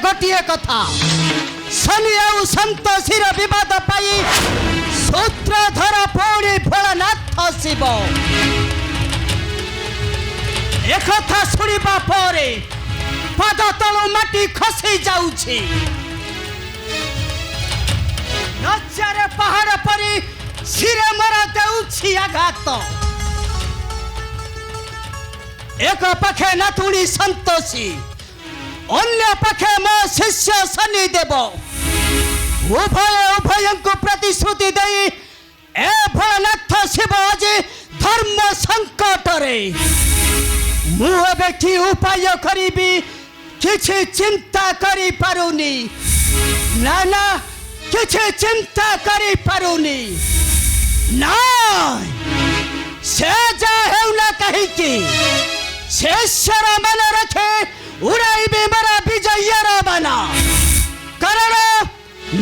गोटे कथा शनि आउ संतोषीर विवाद पाई सूत्रधर पौड़ी भोलानाथ शिव एकथा शुणा परे पाद तलु माटी खसी जाउछि नजरे पहाड़ परी सिरे मरा देउछि आघात एक पाखे नातुणी संतोषी अन्य पाखे मो शिष्य शनि देव उभय को प्रतिश्रुति दे ए भोलानाथ शिव आज धर्म संकट रे मुझे उपाय करी किछि चिंता करी पारुनी ना ना किछि चिंता करी पारुनी ना से जा हेउना कहि कि शेषर मन रखे उड़ाइबे मरा विजयर बना कारण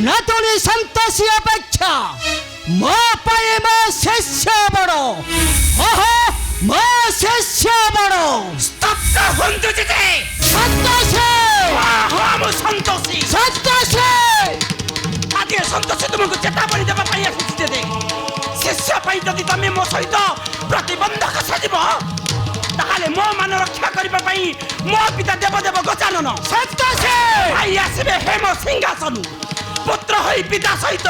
नातुणी संतोषी अपेक्षा मो पाए मो शिष्य बड़ो ओहो मो शिष्य बड़ो स्तब्ध हुंतु जिते संतोषी हम संतोषी आदि संतोषी तुमको चेतावनी देबा पाई आसी दे शिष्य पाई जदि तमे मो सहित प्रतिबंधक सजिब ताहाले मो मान रक्षा करिबा पाई मो पिता देवदेव गजानन संतोषी भाई आसीबे हेम सिंहासन पुत्र होई पिता सहित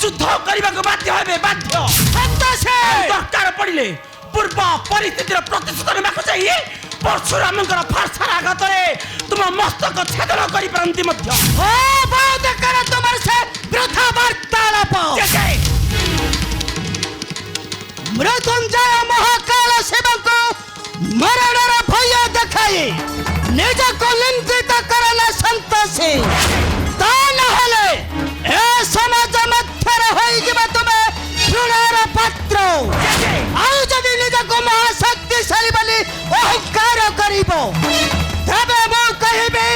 युद्ध करबा को बाध्य हेबे बाध्य संतोषी दरकार पड़िले पूर्व परिस्थितिर प्रतिशोध नेबाक चाहिए परशुरामଙ୍କର फारसार आघातरे तुम मस्तक छेदन करि परंती मध्य ओ बहुत कर तुमर से वृथा वार्तालाप मृत्युंजय महाकाल शिव को मरणर भय देखाई निज को लंघित करना संतोषी ता नहले ए समाज मध्य होई जिबा तुमे घृणार पात्र आउ जदि निज को महाशक्तिशाली बोली अहंकार करिबो तबे मो कहिबे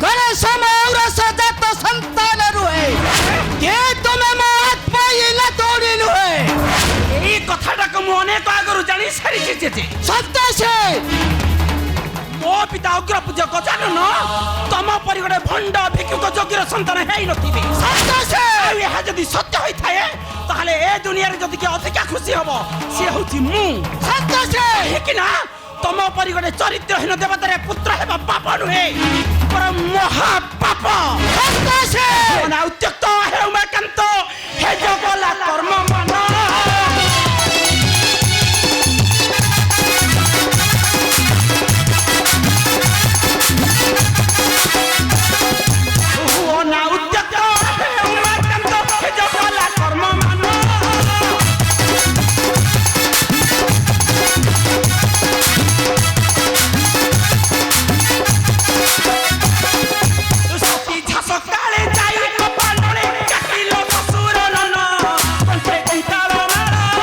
गणेश मौरस जात संतान रुहे के तुमे मो आत्मा इला तोड़ी रुहे ए कथाटा को मो अनेक आगरु जानि सारी जेते संतोषी मो पिता अग्र पूज्य गजानन तम परि गडे भंड भिक्षुक जोग्यर संतान हेई नथिबे संतोषी यह जदि सत्य होई थाए ताहले ए दुनिया रे जदि के अधिक खुशी हबो से होछि मु संतोषी हेकि ना तम परि गडे चरित्रहीन देवतारे पुत्र हेबा पाप नुहे पर महा पाप संतोषी मना उत्यक्त हेउमाकांत हे जगला कर्म मन ना उत्यक्त हेउमाकांत हे जगला कर्म मन सती झास काळे जाई कपालणे काटिलो ससुर नन कंठे कंटाळ मारा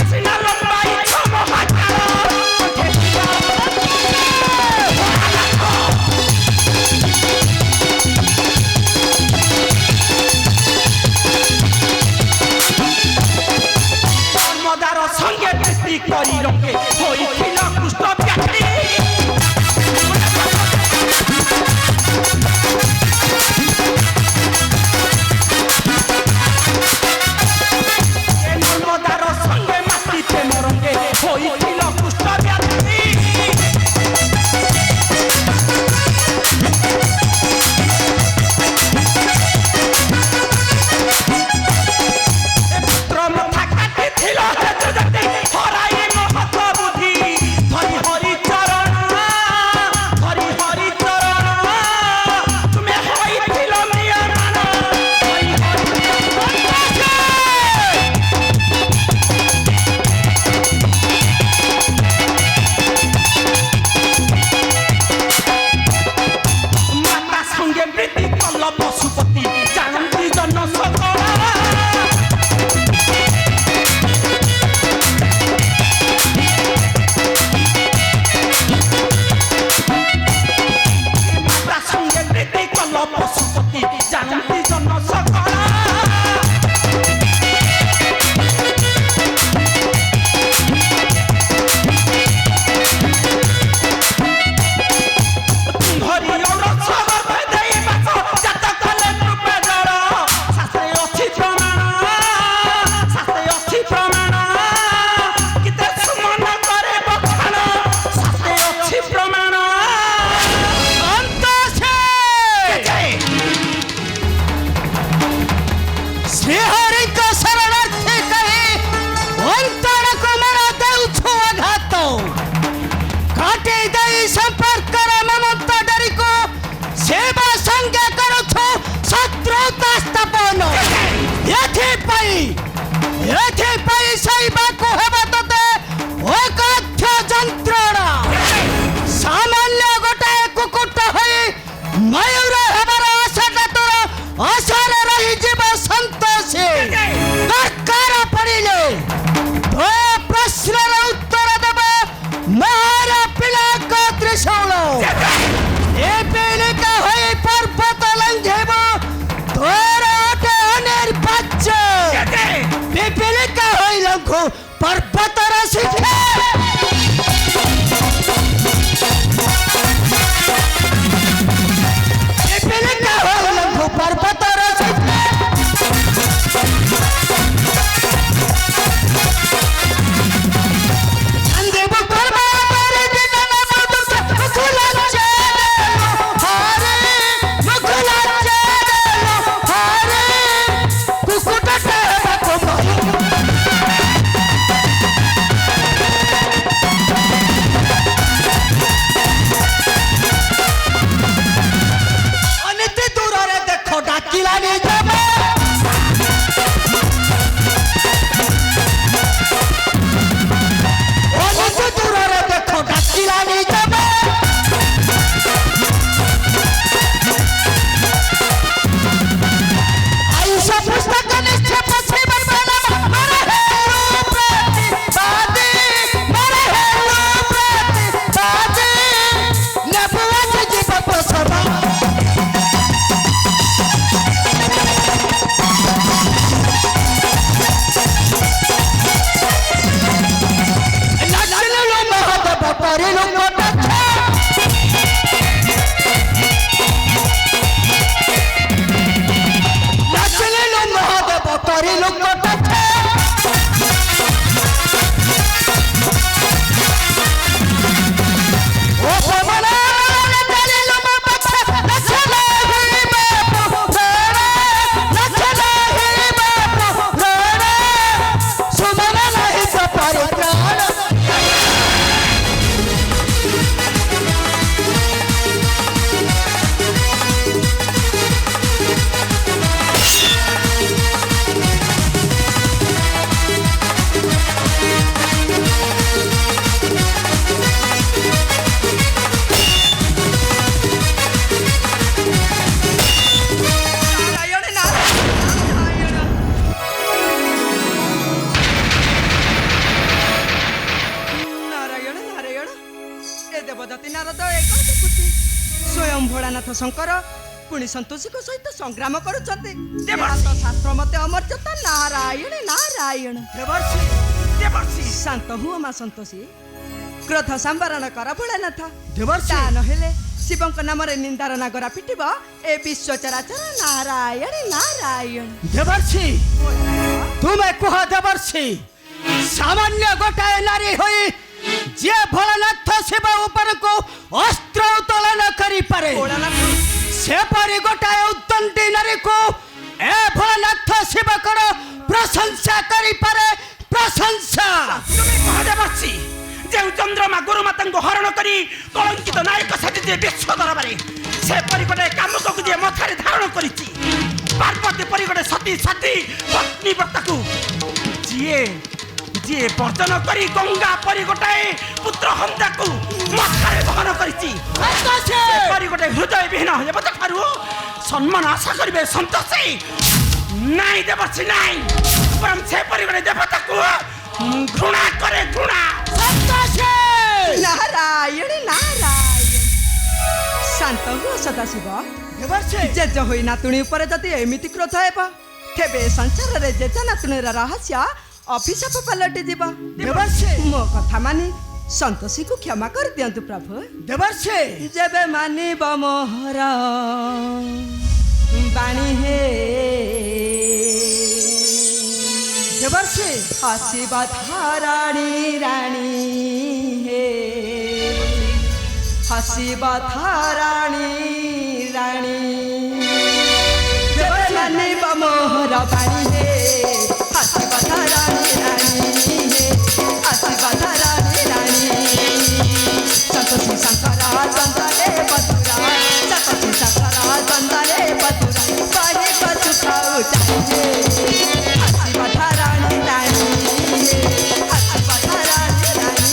सिना लंबाई छम हातार कंठे कर्मदार संगे प्रीति करी रंगे होइथिल कृष्ण व्याधि कर्मदार संगे माटी प्रेम रंगे होइथिल कृष्ण व्याधि पुत्र मथा काटी थिल जते हराई महत बुद्धि हरि हरि चरण तुम्हें होइथिल मिया मान हरि हरि বকরি লোকটা নাচলে লো মহাদেব বকরি লোকটা ও পবনা নাচলে লো বাবা নাচলে হি বাবা নাচলে হি বাবা সুমনা নাহি সপারে প্রাণ নারায়ণ নারায়ণ নারাୟଣ ନାରାୟଣ ଏ ଦେବଦତ୍ତୀ ନାରଦ ଏ କ'ଣ ଦେଖୁଛି ସ୍ୱୟଂ ଭୋଳାନାଥ ଶଙ୍କର ପୁଣି ସନ୍ତୋଷୀଙ୍କ ସହିତ ସଂଗ୍ରାମ କରୁଛନ୍ତି ଦେବର୍ଷି। ଏହା ତ ଶାସ୍ତ୍ର ମତେ ଅମର୍ଯ୍ୟତା ନାରାୟଣ ନାରାୟଣ ଦେବର୍ଷି ଦେବର୍ଷି ଶାନ୍ତ ହୁଅ ମା ସନ୍ତୋଷୀ କ୍ରୋଧ ସମ୍ବରଣ କର ଭୋଳାନାଥ ଦେବର୍ଷି। ତା ନହେଲେ ଶିବଙ୍କ ନାମରେ ନିନ୍ଦାର ନାଗରା ପିଟିବ ଏ ବିଶ୍ୱ ଚରାଚର ନାରାୟଣ ନାରାୟଣ ଦେବର୍ଷି ତୁମେ କୁହ ଦେବର୍ଷି ସାମାନ୍ୟ ଗୋଟାଏ ନାରୀ ହୋଇ ଯିଏ ଭୋଳାନାଥ ଶିବ ଉପରକୁ ଅସ୍ତ୍ର ଉତ୍ତୋଳନ କରିପାରେ ଭୋଳାନାଥ ସେପରି ଗୋଟାଏ ଉତ୍ତଣ୍ଡି ନାରୀକୁ ଏ ଭୋଳାନାଥ ଶିବଙ୍କର ପ୍ରଶଂସା କରିପାରେ ପ୍ରଶଂସା তুমি কহদে বসছি যে চন্দ্রমা গুরুমাতাঙ্কু হরণ করি কলঙ্কিত নায়ক সাজিছে বিশ্ব দরবারে সে পরিগটে কামুকକୁ যে মথারে ধারণ করিছি পার্বতী পরিগটে সতী সাথী পত্নী ব্রতকু যিয়ে যিয়ে বর্জন করি গঙ্গা পরিগটায় পুত্র হন্দাকু মথারে বহন করিছি সে পরিগটে হৃদয় বিহীন হয়ে বতে ঠারু সম্মান আশা করিবে সন্তোষী নাই দেবর্ষি নাই বরং সে পরিগটে দেবতাকু ঘৃণা করে ঘৃণা ନାରାୟଣ ନାରାୟଣ ଶାନ୍ତ ହୁଅ ସଦାଶିବ ଜେଜ ହୋଇ ନାତୁଣୀ ଉପରେ ଯଦି ଏମିତି କ୍ରୋଧ ହେବ ତେବେ ଏ ସଂସାରରେ ଜେଜ ନାତୁଣୀର ରହସ୍ୟ ଅଭିଶାପ ପାଲଟି ଯିବ ମୋ କଥା ମାନି ସନ୍ତୋଷୀକୁ କ୍ଷମା କରିଦିଅନ୍ତୁ ପ୍ରଭୁ ଦେବର୍ଷି ଯେବେ ମାନିବ ମୋହର ବାଣୀ ହେ ଦେବର୍ଷି ଆସିବ ଧରଣୀ ରାଣୀ ହେ ହସିବ ଧରଣୀ ରାଣୀ ଯେବେ ମାନିବ ମୋହର ବାଣୀ ହେ ହସିବ ଧରଣୀ ରାଣୀ ହେ ହସିବ ଧରଣୀ ରାଣୀ ସନ୍ତୋଷୀ ଶଙ୍କର ଚନ୍ଦରେ ବଧୁରା ସନ୍ତୋଷୀ ଶଙ୍କର ଚନ୍ଦରେ ବଧୁରା କହିବ ସୁଖ ଚାହିଁବେ ହସିବ ଧରଣୀ ରାଣୀ ହେ ହସିବ ଧରଣୀ ରାଣୀ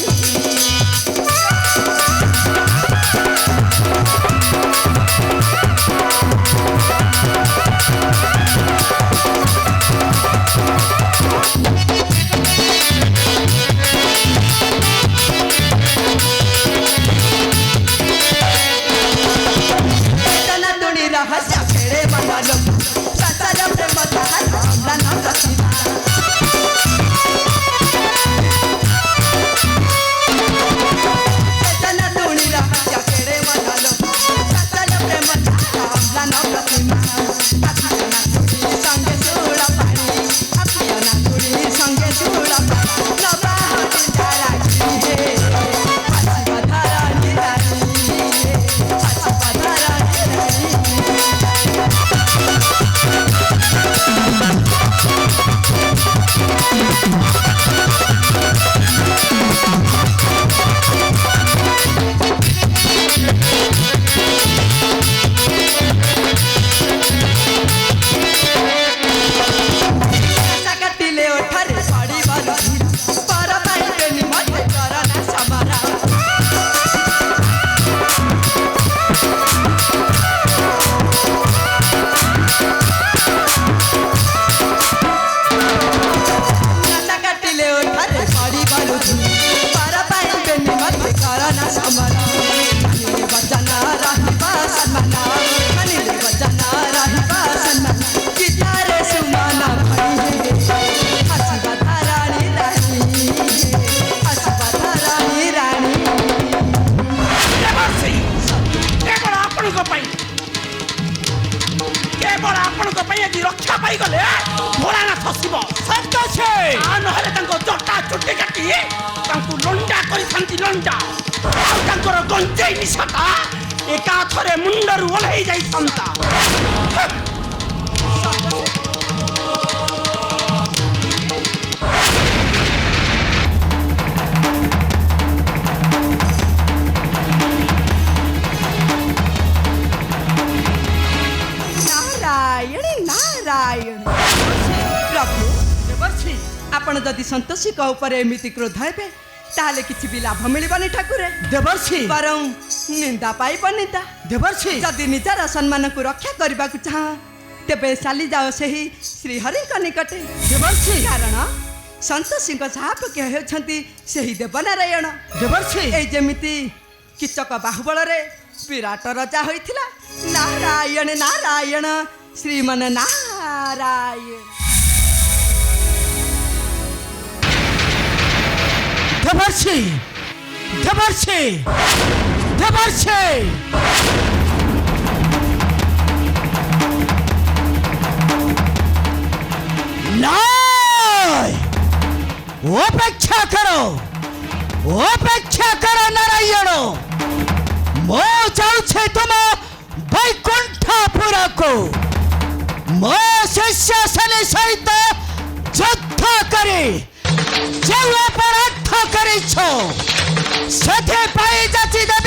ତାଙ୍କୁ ଲଣ୍ଡା କରିଥାନ୍ତି ଲଣ୍ଡା ଆଉ ତାଙ୍କର ଗଞ୍ଜେଇ ନିଶାଟା ଏକାଥରେ ମୁଣ୍ଡରୁ ଓହ୍ଲେଇ ଯାଇଥାନ୍ତା। ନାରାୟଣ ନାରାୟଣ ପ୍ରଭୁ ଦେବର୍ଷି ଆପଣ ଯଦି ସନ୍ତୋଷୀଙ୍କ ଉପରେ ଏମିତି କ୍ରୋଧ ହେବେ ତାହେଲେ କିଛି ବି ଲାଭ ମିଳିବନି ଠାକୁରେ, ଦେବର୍ଷି ବରଂ ନିନ୍ଦା ପାଇବ ନିନ୍ଦା। ଦେବର୍ଷି ଯଦି ନିଜର ସମ୍ମାନକୁ ରକ୍ଷା କରିବାକୁ ଚାହଁ ତେବେ ଚାଲିଯାଅ ସେହି ଶ୍ରୀହରିଙ୍କ ନିକଟେ। ଦେବର୍ଷି କାରଣ ସନ୍ତୋଷୀଙ୍କ ସହାପକ୍ଷ ହେଉଛନ୍ତି ସେହି ଦେବନାରାୟଣ। ଦେବର୍ଷି ଏଇ ଯେମିତି କିଚକ ବାହୁବଳରେ ବିରାଟ ରଜା ହୋଇଥିଲା। ନାରାୟଣ ନାରାୟଣ ଶ୍ରୀମାନ ନାରାୟଣ। ଦେବର୍ଷି ଦେବର୍ଷି ଦେବର୍ଷି ନାଇଁ ଅପେକ୍ଷା କର ନାରାୟଣ, ମୁଁ ଯାଉଛି ତୁମ ବୈକୁଣ୍ଠପୁରକୁ। ମୋ ଶିଷ୍ୟ ଶନି ସହିତ ଯୁଦ୍ଧ କରି ଯେଉଁ ଅପରାଧ କରିଛ ସେଥିପାଇଁ ଯାଚି ଦେବ